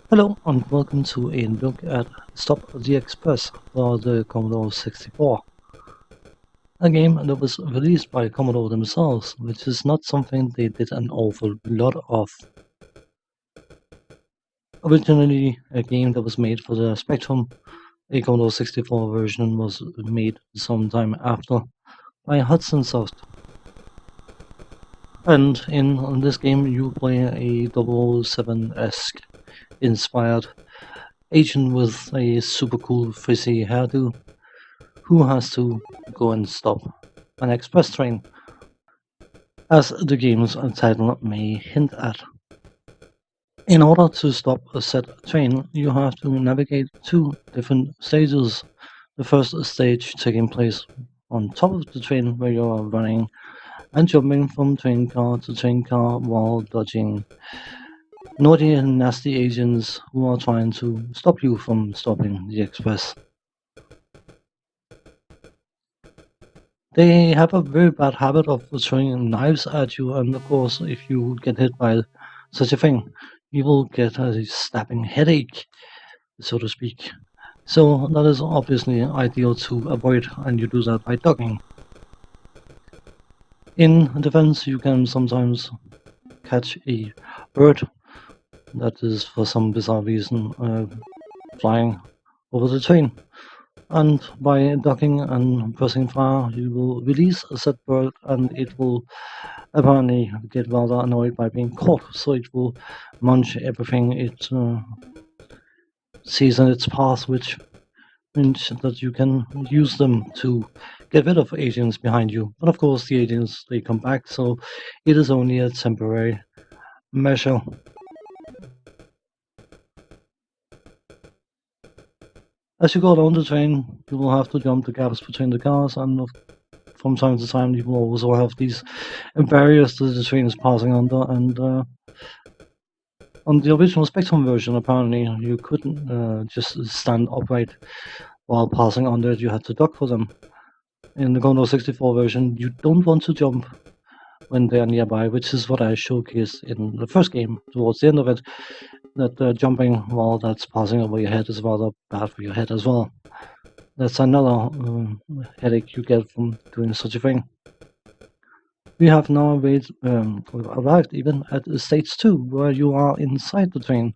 Hello and welcome to a look at Stop the Express for the Commodore 64, a game that was released by Commodore themselves, which is not something they did an awful lot of. Originally a game that was made for the Spectrum, a Commodore 64 version was made sometime after by Hudson Soft. And in this game you play a 007-esque inspired agent with a super cool frizzy hairdo who has to go and stop an express train, as the game's title may hint at. In order to stop a said train, you have to navigate two different stages. The first stage taking place on top of the train, where you are running and jumping from train car to train car while dodging naughty and nasty agents who are trying to stop you from stopping the express. They have a very bad habit of throwing knives at you, and of course, if you get hit by such a thing, you will get a stabbing headache, so to speak. So that is obviously ideal to avoid, and you do that by ducking. In defense, you can sometimes catch a bird that is, for some bizarre reason, flying over the train. And by ducking and pressing fire, you will release said bird, and it will apparently get rather annoyed by being caught, so it will munch everything it sees in its path, which means that you can use them to get rid of agents behind you. But of course, the agents, they come back, so it is only a temporary measure. As you go down the train, you will have to jump the gaps between the cars, and from time to time, you will also have these barriers that the train is passing under. And on the original Spectrum version, apparently, you couldn't just stand upright while passing under it, you had to duck for them. In the Commodore 64 version, you don't want to jump when they are nearby, which is what I showcased in the first game towards the end of it, that jumping while that's passing over your head is rather bad for your head as well. That's another headache you get from doing such a thing. We have now arrived even at stage 2, where you are inside the train.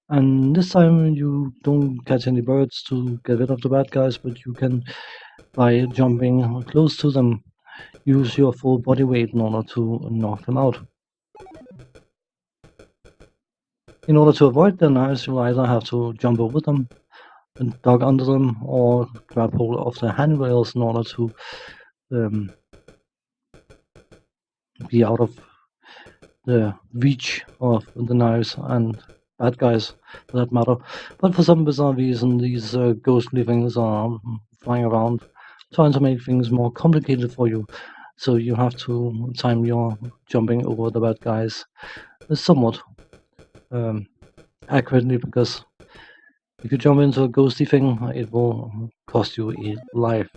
And this time you don't catch any birds to get rid of the bad guys, but you can, by jumping close to them, use your full body weight in order to knock them out. In order to avoid the knives, you either have to jump over them and duck under them, or grab hold of the handrails in order to be out of the reach of the knives and bad guys, for that matter. But for some bizarre reason, these ghostly things are flying around, trying to make things more complicated for you. So you have to time your jumping over the bad guys somewhat accurately, because if you jump into a ghosty thing, it will cost you a life.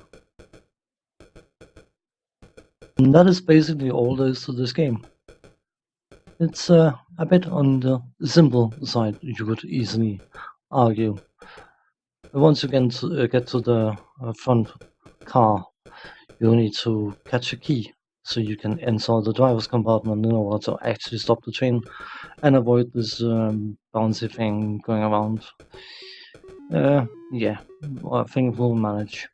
And that is basically all there is to this game. It's a bit on the simple side, you could easily argue. Once you get to the front car, you need to catch a key so you can enter the driver's compartment in order to actually stop the train and avoid this bouncy thing going around. Yeah, I think we'll manage.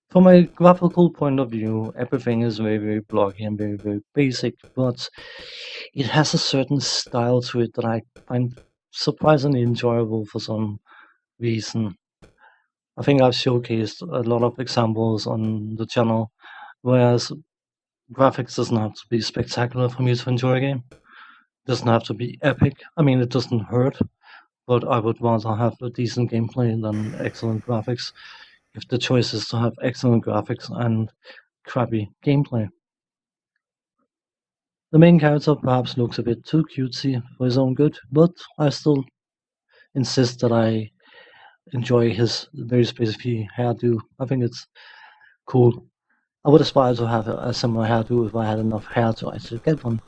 From a graphical point of view, everything is very, very blocky and very, very basic, but it has a certain style to it that I find surprisingly enjoyable for some reason. I think I've showcased a lot of examples on the channel, whereas graphics doesn't have to be spectacular for me to enjoy a game. It doesn't have to be epic. I mean, it doesn't hurt, but I would rather have a decent gameplay than excellent graphics, if the choice is to have excellent graphics and crappy gameplay. The main character perhaps looks a bit too cutesy for his own good, but I still insist that I enjoy his very specific hairdo. I think it's cool. I would aspire to have a similar hairdo if I had enough hair to actually get one.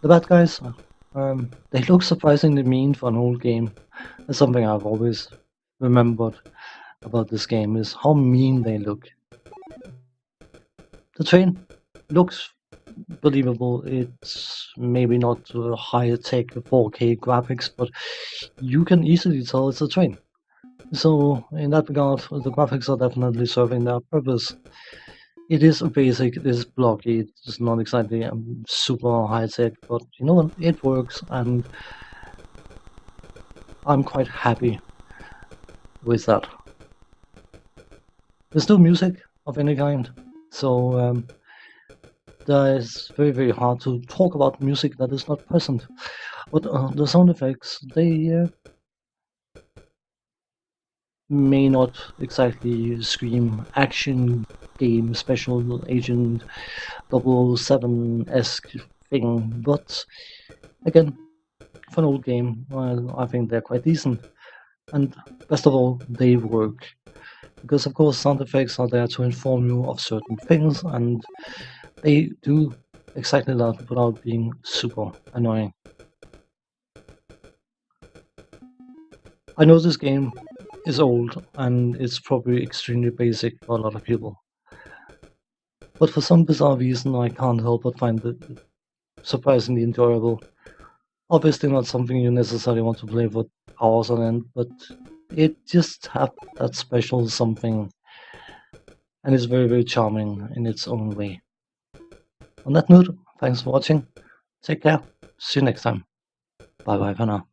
The bad guys, they look surprisingly mean for an old game. That's something I've always remembered about this game is how mean they look. The train looks believable. It's maybe not high tech 4K graphics, but you can easily tell it's a train. So in that regard, the graphics are definitely serving their purpose. It is basic, it is blocky, it's not exactly super high tech, but you know what? It works, and I'm quite happy with that. There's no music of any kind, so that is very, very hard to talk about music that is not present. But the sound effects, they may not exactly scream action game special agent 007-esque thing, but again, for an old game, well, I think they're quite decent. And best of all, they work. Because of course sound effects are there to inform you of certain things, and they do exactly that without being super annoying. I know this game is old and it's probably extremely basic for a lot of people, but for some bizarre reason I can't help but find it surprisingly enjoyable. Obviously not something you necessarily want to play for hours on end, but it just had that special something, and it's very, very charming in its own way. On that note, thanks for watching. Take care. See you next time. Bye bye for now.